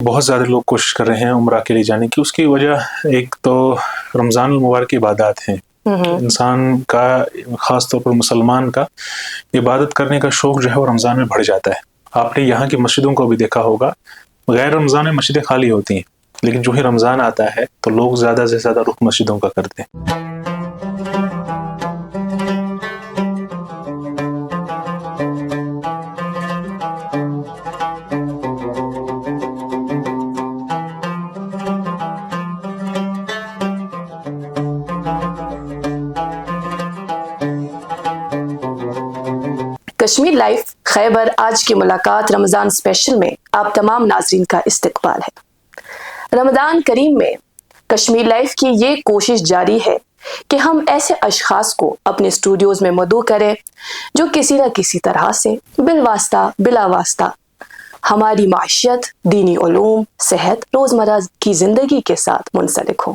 بہت زیادہ لوگ کوشش کر رہے ہیں عمرہ کے لیے جانے کی. اس کی وجہ ایک تو رمضان المبارک کی عبادات ہیں. انسان کا خاص طور پر مسلمان کا عبادت کرنے کا شوق جو ہے وہ رمضان میں بڑھ جاتا ہے. آپ نے یہاں کی مسجدوں کو بھی دیکھا ہوگا, غیر رمضان میں مسجدیں خالی ہوتی ہیں, لیکن جو ہی رمضان آتا ہے تو لوگ زیادہ سے زیادہ رخ مسجدوں کا کرتے ہیں. کشمیر لائف خیبر آج کی ملاقات رمضان اسپیشل میں آپ تمام ناظرین کا استقبال ہے. رمضان کریم میں کشمیر لائف کی یہ کوشش جاری ہے کہ ہم ایسے اشخاص کو اپنے اسٹوڈیوز میں مدعو کریں جو کسی نہ کسی طرح سے بالواسطہ بلا واسطہ ہماری معیشت, دینی علوم, صحت, روزمرہ کی زندگی کے ساتھ منسلک ہوں.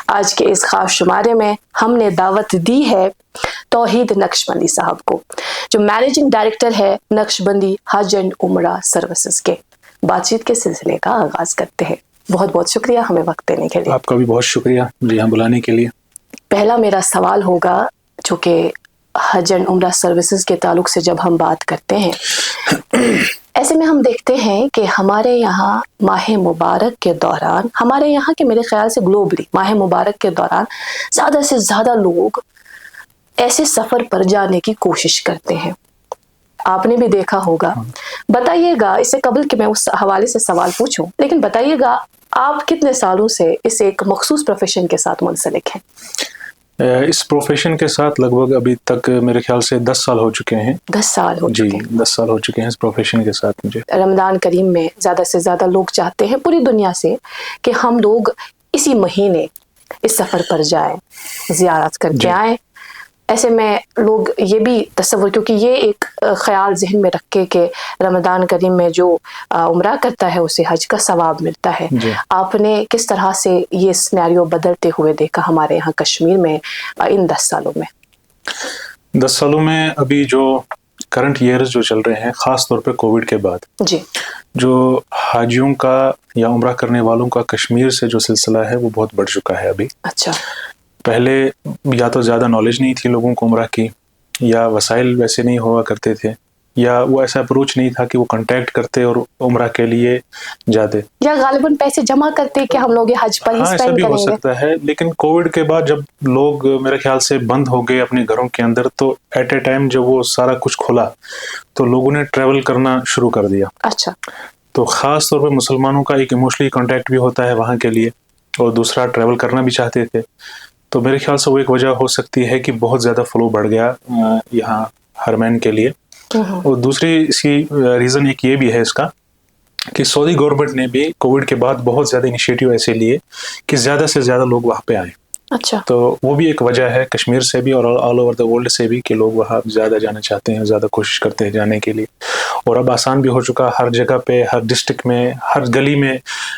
آج کے اس خاص شمارے میں ہم نے دعوت دی ہے توحید نقشبندی صاحب کو, جو مینیجنگ ڈائریکٹر ہے نقشبندی حج اینڈ عمرہ سروسز کے. بات چیت کے سلسلے کا آغاز کرتے ہیں. بہت بہت شکریہ ہمیں وقت دینے کے لیے. آپ کا بھی بہت شکریہ جی ہاں بلانے کے لیے. پہلا میرا سوال ہوگا, چونکہ حج اینڈ عمرہ سروسز کے تعلق سے جب ہم بات کرتے ہیں, ایسے میں ہم دیکھتے ہیں کہ ہمارے یہاں ماہ مبارک کے دوران, ہمارے یہاں کے میرے خیال سے گلوبلی ماہ مبارک کے دوران زیادہ سے زیادہ لوگ ایسے سفر پر جانے کی کوشش کرتے ہیں. آپ نے بھی دیکھا ہوگا. بتائیے گا, اس سے قبل کہ میں اس حوالے سے سوال پوچھوں, لیکن بتائیے گا آپ کتنے سالوں سے اس ایک مخصوص پروفیشن کے ساتھ منسلک ہیں؟ اس پروفیشن کے ساتھ لگ بھگ ابھی تک میرے خیال سے 10 سال ہو چکے ہیں. 10 سال ہو چکے ہیں. جی 10 سال ہو چکے ہیں اس پروفیشن کے ساتھ مجھے. رمضان کریم میں زیادہ سے زیادہ لوگ چاہتے ہیں پوری دنیا سے کہ ہم لوگ اسی مہینے اس سفر پر جائیں, زیارت کر کے آئیں. ایسے میں لوگ یہ بھی تصور, کیونکہ یہ ایک خیال ذہن میں رکھ کے کہ رمضان کریم میں جو عمرہ کرتا ہے اسے حج کا ثواب ملتا ہے. آپ نے کس طرح سے یہ سینیریو بدلتے ہوئے دیکھا ہمارے یہاں کشمیر میں ان 10 سالوں میں؟ 10 سالوں میں ابھی جو کرنٹ ایئرز جو چل رہے ہیں, خاص طور پہ کووڈ کے بعد, جی جو حاجیوں کا یا عمرہ کرنے والوں کا کشمیر سے جو سلسلہ ہے وہ بہت بڑھ چکا ہے ابھی. اچھا. پہلے یا تو زیادہ نالج نہیں تھی لوگوں کو عمرہ کی, یا وسائل ویسے نہیں ہوا کرتے تھے, یا وہ ایسا اپروچ نہیں تھا کہ وہ کانٹیکٹ کرتے اور عمرہ کے لیے جاتے, یا غالباً پیسے جمع کرتے کہ ہم لوگ یہ حج پر ہی ایسا بھی ہو سکتا ہے. لیکن کووڈ کے بعد جب لوگ میرے خیال سے بند ہو گئے اپنے گھروں کے اندر, تو ایٹ اے ٹائم جب وہ سارا کچھ کھلا تو لوگوں نے ٹریول کرنا شروع کر دیا. اچھا. تو خاص طور پہ مسلمانوں کا ایک ایموشنلی کانٹیکٹ بھی ہوتا ہے وہاں کے لیے, اور دوسرا ٹریول کرنا بھی چاہتے تھے. تو میرے خیال سے وہ ایک وجہ ہو سکتی ہے کہ بہت زیادہ فلو بڑھ گیا یہاں حرمین کے لیے. اور دوسری اسی ریزن ایک یہ بھی ہے اس کا کہ سعودی گورنمنٹ نے بھی کووڈ کے بعد بہت زیادہ انیشیٹو ایسے لیے کہ زیادہ سے زیادہ لوگ وہاں پہ آئیں. اچھا. تو وہ بھی ایک وجہ ہے کشمیر سے بھی اور آل اوور دا ورلڈ سے بھی کہ لوگ وہاں زیادہ جانا چاہتے ہیں, زیادہ کوشش کرتے ہیں جانے کے لیے. اور اب آسان بھی ہو چکا, ہر جگہ پہ, ہر ڈسٹرکٹ میں, ہر گلی میں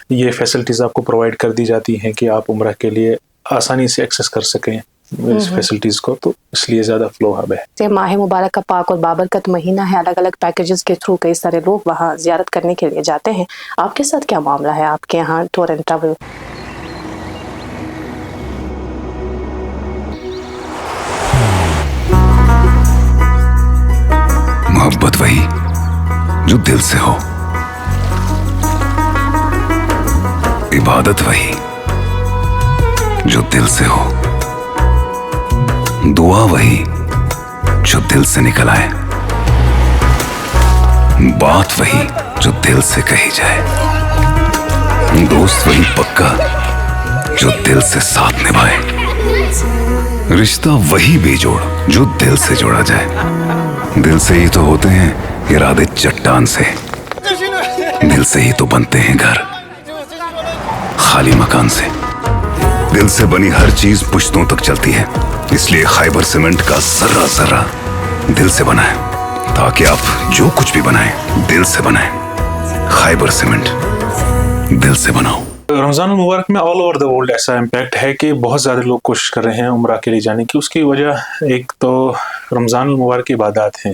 یہ فیسلٹیز آپ کو پرووائڈ کر دی جاتی ہیں کہ آپ عمرہ کے لیے آسانی سے ایکسیس کر سکیں اس فیسلٹیز کو. تو اس لیے زیادہ فلو اب ہے. ماہ مبارک کا پاک اور بابرکت مہینہ ہے, الگ الگ پیکیجز کے تھرو کئی سارے لوگ وہاں زیارت کرنے کے لیے جاتے ہیں. آپ کے ساتھ کیا معاملہ ہے؟ آپ کے یہاں ٹور اینڈ ٹریول محبت وہی جو دل سے ہو, عبادت وہی جو دل سے ہو, دعا وہی جو دل سے نکل آئے, بات وہی جو دل سے کہی جائے, دوست وہی پکا جو دل سے ساتھ نبھائے, رشتہ وہی بے جوڑ جو دل سے جوڑا جائے. دل سے ہی تو ہوتے ہیں ارادے چٹان سے, دل سے ہی تو بنتے ہیں گھر خالی مکان سے. دل سے بنی ہر چیز پشتوں تک چلتی ہے, اس لیے خیبر سیمنٹ کا ذرہ ذرہ دل سے بنا ہے, تاکہ آپ جو کچھ بھی بنائیں دل سے بنائیں. خیبر سیمنٹ, دل سے بناؤ. رمضان المبارک میں آل اوور دا ورلڈ ایسا امپیکٹ ہے کہ بہت زیادہ لوگ کوشش کر رہے ہیں عمرہ کے لیے جانے کی. اس کی وجہ ایک تو رمضان المبارک کی عبادات ہیں.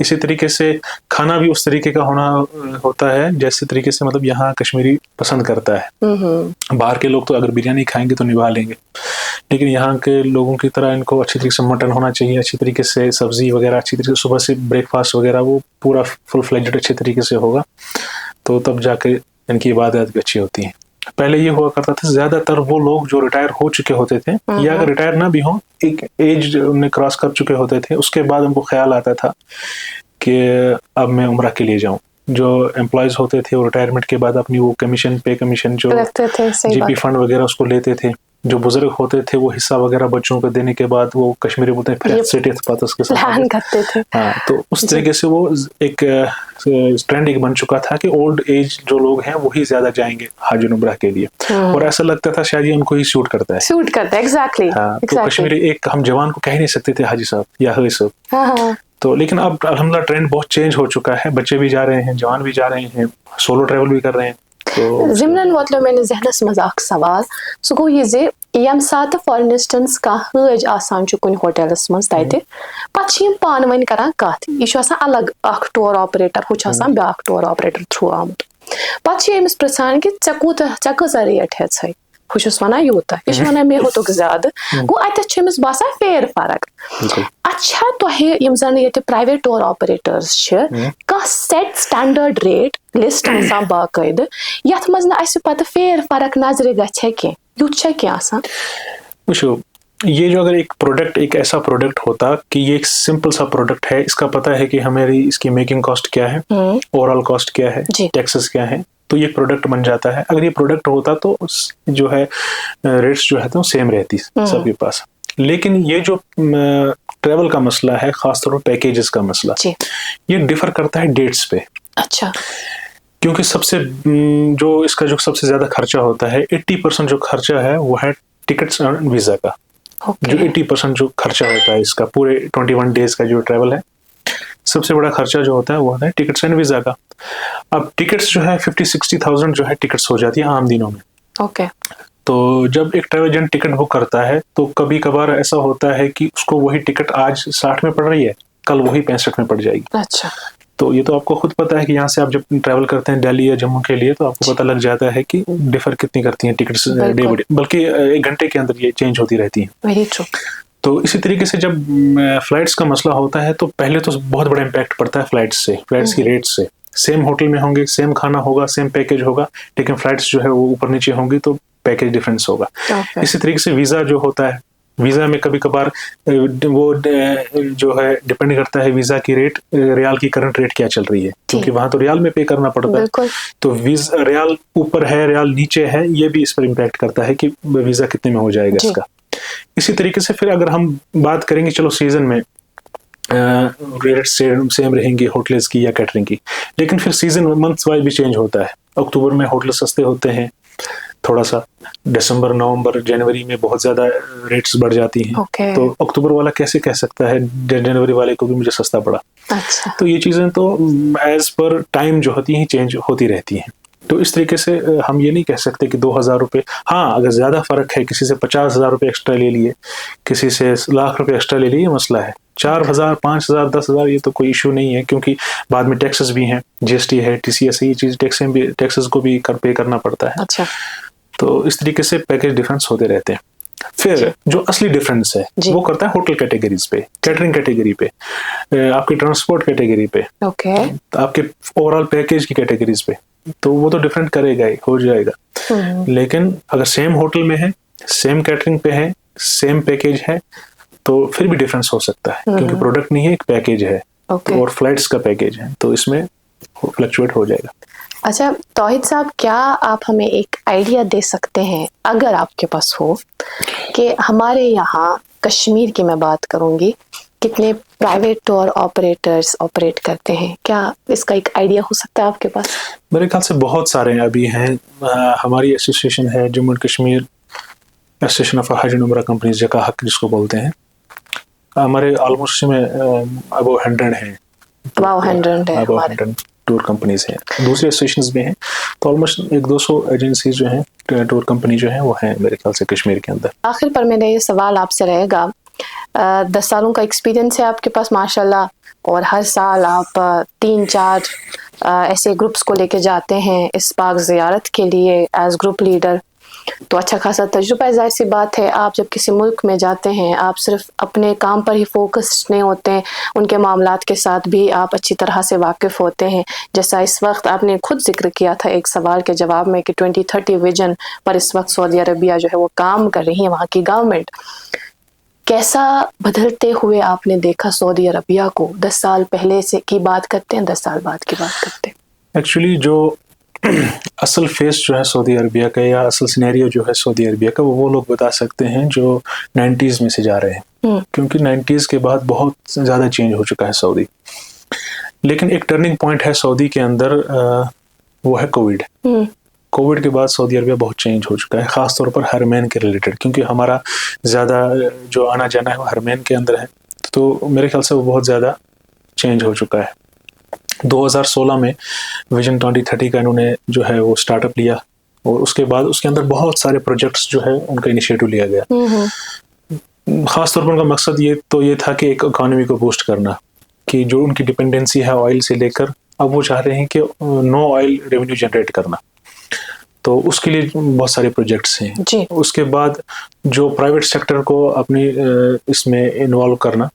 اسی طریقے سے کھانا بھی اس طریقے کا ہونا ہوتا ہے جیسے طریقے سے مطلب یہاں کشمیری پسند کرتا ہے. باہر کے لوگ تو اگر بریانی کھائیں گے تو نبھا لیں گے, لیکن یہاں کے لوگوں کی طرح ان کو اچھی طریقے سے مٹن ہونا چاہیے, اچھی طریقے سے سبزی وغیرہ, اچھی طریقے سے صبح سے بریک فاسٹ وغیرہ وہ پورا فل فلیجڈ اچھے طریقے سے ہوگا, تو تب جا کے ان کی عبادت بھی اچھی ہوتی ہیں. پہلے یہ ہوا کرتا تھا زیادہ تر وہ لوگ جو ریٹائر ہو چکے ہوتے تھے یا اگر ریٹائر نہ بھی ہوں, ایک ایج انہیں کراس کر چکے ہوتے تھے, اس کے بعد ان کو خیال آتا تھا کہ اب میں عمرہ کے لیے جاؤں. جو امپلائیز ہوتے تھے وہ ریٹائرمنٹ کے بعد اپنی وہ کمیشن جو جی پی فنڈ وغیرہ اس کو لیتے تھے. جو بزرگ ہوتے تھے وہ حصہ وغیرہ بچوں کو دینے کے بعد وہ کشمیری بولتے ہیں کرتے تھے. ہاں, تو اس طریقے سے وہ ایک ٹرینڈ ایک بن چکا تھا کہ اولڈ ایج جو لوگ ہیں وہی زیادہ جائیں گے حج عمرہ کے لیے, اور ایسا لگتا تھا شاید یہ ان کو ہی سوٹ کرتا ہے. ایگزیکٹلی. تو کشمیری ایک ہم جوان کو کہہ نہیں سکتے تھے حاجی صاحب یا حاجی صاحب. تو لیکن اب الحمدللہ ٹرینڈ بہت چینج ہو چکا ہے, بچے بھی جا رہے ہیں, جوان بھی جا رہے ہیں, سولو ٹریول بھی کر رہے ہیں. ضمن ووتلو میٲنِس ذہنس منٛز اکھ سوال, سُہ گوٚو یہِ زِ ییٚمہِ ساتہٕ فار انسٹنس کانٛہہ حٲج آسان چھُ کُنہِ ہوٹلس منٛز تتہِ, پتہٕ چھِ یِم پانہٕ ؤنۍ کران کتھ, یہِ چھُ آسان الگ اکھ ٹور آپریٹر, ہُہ چھُ آسان بیاکھ ٹور آپریٹر تھروٗ آمُت. پتہٕ چھِ أمِس پرژھان کہِ ژےٚ کۭژاہ ریٹ ہیژٕے, ہُہ چھُس ونان یوٗتاہ, یہِ چھُ ونان مےٚ ہیوٚتُکھ زیادٕ. گوٚو اتٮ۪تھ چھُ أمِس باسان فیر فرق. اچھا تۄہہِ یِم زن ییٚتہِ پرایویٹ ٹور آپریٹٲرٕس چھِ کانٛہہ سیٹ سٹینڈٲرڈ ریٹ لسٹ آسان باقٲعدٕ یتھ منٛز نہٕ اسہِ پتہٕ فیر فرق نظرِ گژھِ ہے کینٛہہ, یُتھ چھا کینٛہہ آسان؟ وٕچھو, یہ جو اگر ایک پروڈکٹ ایک ایسا پروڈکٹ ہوتا کہ یہ ایک سمپل سا پروڈکٹ ہے, اس کا پتہ ہے کہ ہماری اس کی میکنگ کاسٹ کیا ہے, اوور آل کاسٹ کیا ہے, ٹیکسز کیا ہے, تو یہ پروڈکٹ بن جاتا ہے. اگر یہ پروڈکٹ ہوتا تو جو ہے ریٹس جو ہے تو سیم رہتی سب کے پاس. لیکن یہ جو ٹریول کا مسئلہ ہے, خاص طور پر پیکیجز کا مسئلہ, یہ ڈیفر کرتا ہے ڈیٹس پہ. اچھا, کیونکہ سب سے جو اس کا جو سب سے زیادہ خرچہ ہوتا ہے 80% جو خرچہ ہے وہ ہے ٹکٹس اور ویزا کا. جو 80% جو خرچہ ہوتا ہے اس کا پورے 21 ڈیز کا جو ٹریول ہے, سب سے بڑا خرچہ جو ہوتا ہے وہ ہے ٹکٹس اینڈ ویزا کا. اب ٹکٹس جو ہے 50-60,000 جو ہے ٹکٹس ہو جاتی ہیں عام دنوں میں. اوکے, تو جب ایک ٹریول ایجنٹ ٹکٹ بک کرتا ہے تو کبھی کبھار ایسا ہوتا ہے کہ اس کو وہی ٹکٹ آج 60 میں پڑ رہی ہے, کل وہی 65 میں پڑ جائے گی. اچھا, تو یہ تو آپ کو خود پتہ ہے کہ یہاں سے آپ جب ٹریول کرتے ہیں دہلی یا جموں کے لیے تو آپ کو پتہ لگ جاتا ہے کہ ڈیفر کتنی کرتی ہیں ٹکٹس ڈے بائی ڈے, بلکہ 1 گھنٹے کے اندر یہ چینج ہوتی رہتی ہیں. Very true. تو اسی طریقے سے جب فلائٹس کا مسئلہ ہوتا ہے تو پہلے تو بہت بڑا امپیکٹ پڑتا ہے فلائٹس کی ریٹ سے. سیم ہوٹل میں ہوں گے, سیم کھانا ہوگا, سیم پیکیج ہوگا, لیکن فلائٹس جو ہے وہ اوپر نیچے ہوں گی تو پیکیج ڈفرینس ہوگا. اسی طریقے سے ویزا جو ہوتا ہے, ویزا میں کبھی کبھار وہ جو ہے ڈپینڈ کرتا ہے ویزا کی ریٹ, ریال کی کرنٹ ریٹ کیا چل رہی ہے, کیونکہ وہاں تو ریال میں پے کرنا پڑتا ہے. تو ویزا ریال اوپر ہے ریال نیچے ہے, یہ بھی اس پر امپیکٹ کرتا ہے کہ ویزا کتنے میں ہو جائے گا اس کا. اسی طریقے سے پھر اگر ہم بات کریں گے, چلو سیزن میں ریٹ سیم رہیں گی ہوٹلز کی یا کیٹرنگ کی, لیکن پھر سیزن منتھ وائز بھی چینج ہوتا ہے. اکتوبر میں ہوٹل سستے ہوتے ہیں تھوڑا سا, دسمبر نومبر جنوری میں بہت زیادہ ریٹس بڑھ جاتی ہیں. تو اکتوبر والا کیسے کہہ سکتا ہے جنوری والے کو بھی مجھے سستا پڑا. تو یہ چیزیں تو ایز پر ٹائم جو ہوتی ہیں چینج ہوتی رہتی ہیں. تو اس طریقے سے ہم یہ نہیں کہہ سکتے کہ 2,000 روپے, ہاں اگر زیادہ فرق ہے, کسی سے 50,000 روپے ایکسٹرا لے لیے, کسی سے لاکھ روپے ایکسٹرا لے لیے, یہ مسئلہ ہے. 4,000 5,000 10,000 یہ تو کوئی ایشو نہیں ہے, کیونکہ بعد میں ٹیکسز بھی ہیں, GST ہے, TCS ہے, یہ چیز ٹیکسز کو بھی پے کرنا پڑتا ہے. اچھا, تو اس طریقے سے پیکیج ڈفرینس ہوتے رہتے ہیں. پھر جو اصلی ڈفرینس ہے وہ کرتا ہے ہوٹل کیٹیگریز پہ, کیٹرنگ کیٹیگری پہ, آپ کی ٹرانسپورٹ کیٹیگری پہ, آپ کے اوور آل پیکیج کی کیٹیگریز پہ. تو وہ تو ڈفرینٹ کرے گا ہی, ہو جائے گا. لیکن اگر سیم ہوٹل میں ہے, سیم کیٹرنگ پہ ہے, سیم پیکیج ہے, تو پھر بھی ڈفرینس ہو سکتا ہے, کیونکہ پروڈکٹ نہیں ہے, ایک پیکیج ہے اور فلائٹس کا پیکیج ہے, تو اس میں فلکچویٹ ہو جائے گا. اچھا توحید صاحب, کیا آپ ہمیں ایک آئیڈیا دے سکتے ہیں اگر آپ کے پاس ہو کہ ہمارے یہاں کشمیر کی میں بات کروں گی, کتنے پرائیویٹ ٹور آپریٹرز آپریٹ کرتے ہیں؟ کیا اس کا ایک آئیڈیا ہو سکتا ہے آپ کے پاس؟ میرے خیال سے بہت سارے ابھی ہیں. ہماری ایسوسیشن ہے Jammu and Kashmir association of Hajj and عمرہ کمپنیز, جگہ حق جس کو بولتے ہیں. ہمارے آلموسٹ میں ابو 100 ہیں, ابو 100 ٹور کمپنیز ہیں. دوسری ایسوسیشنز بھی ہیں, تو آلموسٹ 100-200 ایجنسیز جو ہیں, ٹور کمپنی جو ہیں وہ ہیں میرے خیال سے کشمیر کے اندر. آخر پر میرا یہ سوال آپ سے رہے گا, 10 سالوں کا ایکسپیرینس ہے آپ کے پاس ماشاء اللہ, اور ہر سال آپ 3-4 ایسے گروپس کو لے کے جاتے ہیں اس پاک زیارت کے لیے ایز گروپ لیڈر، تو اچھا خاصا تجربہ ہے. ظاہر سی بات ہے آپ جب کسی ملک میں جاتے ہیں آپ صرف اپنے کام پر ہی فوکس نہیں ہوتے ہیں، ان کے معاملات کے ساتھ بھی آپ اچھی طرح سے واقف ہوتے ہیں. جیسا اس وقت آپ نے خود ذکر کیا تھا ایک سوال کے جواب میں کہ 2030 ویژن پر اس وقت سعودی عربیہ جو ہے وہ کام کر رہی ہے، وہاں کی گورنمنٹ. کیسا بدلتے ہوئے آپ نے دیکھا سعودی عربیہ کو؟ 10 سال پہلے سے کی بات کرتے ہیں، 10 سال بعد کی بات کرتے ہیں؟ ایکچولی جو اصل فیس جو ہے سعودی عربیہ کا یا اصل سینیریو جو ہے سعودی عربیہ کا، وہ لوگ بتا سکتے ہیں جو 90s میں سے جا رہے ہیں، کیونکہ 90s کے بعد بہت زیادہ چینج ہو چکا ہے سعودی. لیکن ایک ٹرننگ پوائنٹ ہے سعودی کے اندر، وہ ہے کووڈ. کووڈ کے بعد سعودی عربیہ بہت چینج ہو چکا ہے، خاص طور پر حرمین کے ریلیٹڈ، کیونکہ ہمارا زیادہ جو آنا جانا ہے وہ حرمین کے اندر ہے، تو میرے خیال سے وہ بہت زیادہ چینج ہو چکا ہے. 2016 میں ویژن 2030 کا انہوں نے جو ہے وہ اسٹارٹ اپ لیا، اور اس کے بعد اس کے اندر بہت سارے پروجیکٹس جو ہے ان کا انیشیٹو لیا گیا. خاص طور پر ان کا مقصد یہ تھا کہ ایک اکانومی کو بوسٹ کرنا، کہ جو ان کی ڈپینڈنسی ہے آئل سے لے کر، اب وہ چاہ رہے ہیں کہ نو آئل ریونیو جنریٹ کرنا. تو اس کے لیے بہت سارے پروجیکٹس ہیں جی. اس کے بعد جو پرائیویٹ سیکٹر کو اپنی اس میں انوالو کرنا،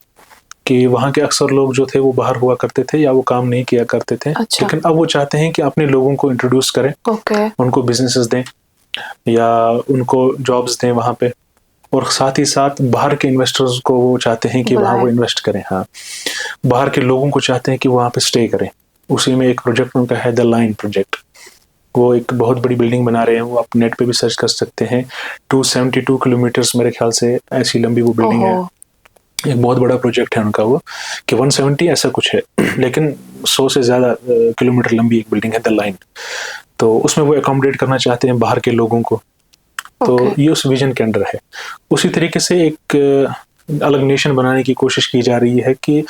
کہ وہاں کے اکثر لوگ جو تھے وہ باہر ہوا کرتے تھے یا وہ کام نہیں کیا کرتے تھے. اچھا. لیکن اب وہ چاہتے ہیں کہ اپنے لوگوں کو انٹروڈیوس کریں، ان کو بزنسز دیں یا ان کو جابز دیں وہاں پہ، اور ساتھ ہی ساتھ باہر کے انویسٹرز کو وہ چاہتے ہیں کہ وہاں وہ انویسٹ کریں. ہاں، باہر کے لوگوں کو چاہتے ہیں کہ وہاں پہ اسٹے کریں. اسی میں ایک پروجیکٹ ان کا ہے دا لائن پروجیکٹ، وہ ایک بہت بڑی بلڈنگ بنا رہے ہیں، وہ آپ نیٹ پہ بھی سرچ کر سکتے ہیں. 272 کلومیٹرز میرے خیال سے ایسی لمبی وہ بلڈنگ ہے. ایک بہت بڑا پروجیکٹ ہے ان کا، وہ کہ 170 ایسا کچھ ہے، لیکن 100 سے زیادہ کلومیٹر لمبی ایک بلڈنگ ہے دا لائن. تو اس میں وہ اکاموڈیٹ کرنا چاہتے ہیں باہر کے لوگوں کو. تو یہ اس ویژن کے انڈر ہے. اسی طریقے سے ایک الگ نیشن بنانے کی کوشش کی جا رہی ہے کہ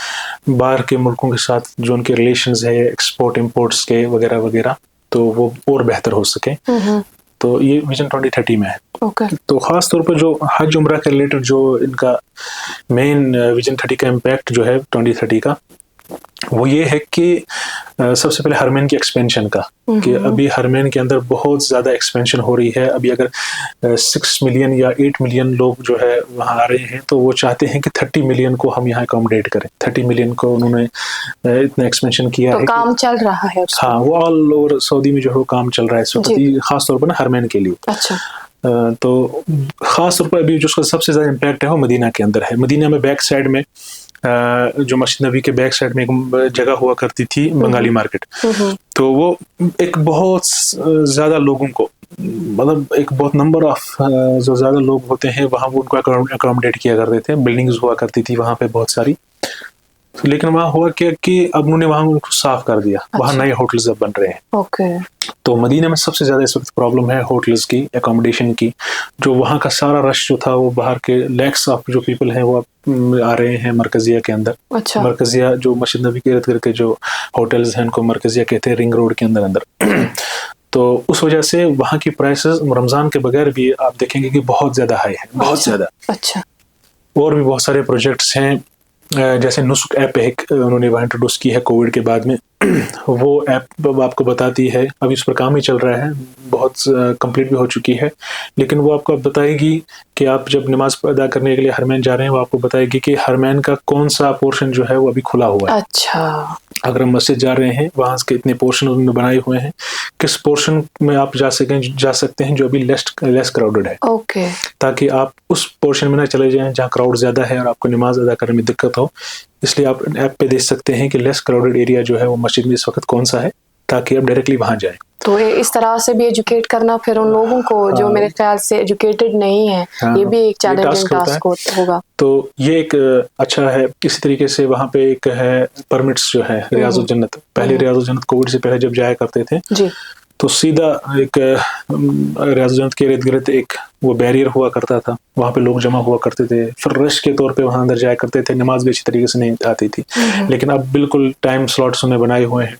باہر کے ملکوں کے ساتھ جو ان کے ریلیشنز ہے ایکسپورٹ امپورٹس کے وغیرہ وغیرہ، تو وہ اور بہتر ہو سکیں. تو یہ ویژن 2030 میں ہے. تو خاص طور پر جو حج عمرہ کے ریلیٹڈ جو ان کا مین ویژن 30 کا امپیکٹ جو ہے 2030 کا، وہ یہ ہے کہ سب سے پہلے حرمین کی ایکسپینشن کا، کہ ابھی حرمین کے اندر بہت زیادہ ایکسپینشن ہو رہی ہے. ابھی اگر 6 ملین یا 8 ملین لوگ جو ہے وہاں آ رہے ہیں، تو وہ چاہتے ہیں کہ 30 ملین کو ہم یہاں اکاموڈیٹ کریں. 30 ملین کو انہوں نے اتنا ایکسپینشن کیا ہے. تو کام چل رہا ہے. ہاں، وہ آل اوور سعودی میں جو ہے کام چل رہا ہے اس وقت، خاص طور پر نا حرمین کے لیے. اچھا. تو خاص طور پر ابھی جو اس کا سب سے زیادہ امپیکٹ ہے وہ مدینہ کے اندر ہے. مدینہ میں بیک سائڈ میں جو مسجد نبی کے بیک سائڈ میں ایک جگہ ہوا کرتی تھی بنگالی مارکیٹ، تو وہ ایک بہت زیادہ لوگوں کو، مطلب ایک بہت نمبر آف جو زیادہ لوگ ہوتے ہیں وہاں، وہ ان کو اکاموڈیٹ کیا کرتے تھے. بلڈنگز ہوا کرتی تھی وہاں پہ بہت ساری، لیکن وہاں ہوا کیا کہ اب انہوں نے وہاں ان کو صاف کر دیا. وہاں نئے ہوٹلز اب بن رہے ہیں. تو مدینہ میں سب سے زیادہ اس وقت پرابلم ہے ہوٹلز کی، اکاموڈیشن کی. جو وہاں کا سارا رش جو تھا، وہ باہر کے لیکس آف جو پیپل ہیں وہ آ رہے ہیں مرکزیہ کے اندر. مرکزیہ جو مسجد نبی کے ارد گرد کے جو ہوٹلز ہیں ان کو مرکزیہ کہتے ہیں، رنگ روڈ کے اندر. تو اس وجہ سے وہاں کی پرائسز رمضان کے بغیر بھی آپ دیکھیں گے کہ بہت زیادہ ہائی ہے، بہت زیادہ. اچھا. اور بھی بہت سارے پروجیکٹس ہیں، جیسے نسک ایپ ایک انہوں نے وہاں انٹروڈیوس کی ہے کووڈ کے بعد میں. وہ ایپ آپ کو بتاتی ہے، ابھی اس پر کام ہی چل رہا ہے، بہت کمپلیٹ بھی ہو چکی ہے، لیکن وہ آپ کو بتائے گی کہ آپ جب نماز ادا کرنے کے لیے حرمین جا رہے ہیں، وہ آپ کو بتائے گی کہ حرمین کا کون سا پورشن جو ہے وہ ابھی کھلا ہوا ہے. اچھا. اگر ہم مسجد جا رہے ہیں، وہاں کے اتنے پورشن انہوں نے بنائے ہوئے ہیں، کس پورشن میں آپ جا سکتے ہیں جو ابھی لیس کراؤڈڈ ہے. اوکے. تاکہ آپ اس پورشن میں نہ چلے جائیں جہاں کراؤڈ زیادہ ہے اور آپ کو نماز ادا کرنے میں دقت ہو. اس لیے آپ ایپ پہ دیکھ سکتے ہیں کہ لیس کراؤڈڈ ایریا جو ہے وہ مسجد میں اس وقت کون سا ہے، تاکہ آپ ڈائریکٹلی وہاں جائیں. تو اس طرح سے بھی ایجوکیٹ کرنا پھر ان لوگوں کو جو میرے خیال سے ایجوکیٹڈ نہیں ہے، یہ بھی ایک چیلنجنگ ٹاسک ہوگا. تو یہ ایک اچھا ہے. اسی طریقے سے وہاں پہ ایک ہے پرمٹس جو ہے ریاض الجنت. پہلے ریاض الجنت کووڈ سے پہلے جب جایا کرتے تھے، جی، تو سیدھا ایک ریاض الجنت کے ارد گرد ایک وہ بیریئر ہوا کرتا تھا، وہاں پہ لوگ جمع ہوا کرتے تھے، پھر رش کے طور پہ وہاں اندر جایا کرتے تھے. نماز بھی اچھی طریقے سے نہیں آتی تھی. لیکن اب بالکل ٹائم سلاٹس انہیں بنائے ہوئے ہیں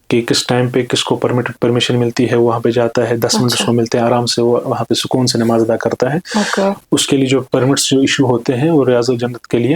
کہ کس ٹائم پہ کس کو پرمیشن ملتی ہے، وہاں پہ جاتا ہے. 10 منٹ اس کو ملتے ہیں، آرام سے وہ وہاں پہ سکون سے نماز ادا کرتا ہے. اس کے لیے جو پرمٹس جو ایشو ہوتے ہیں وہ ریاض الجنت کے لیے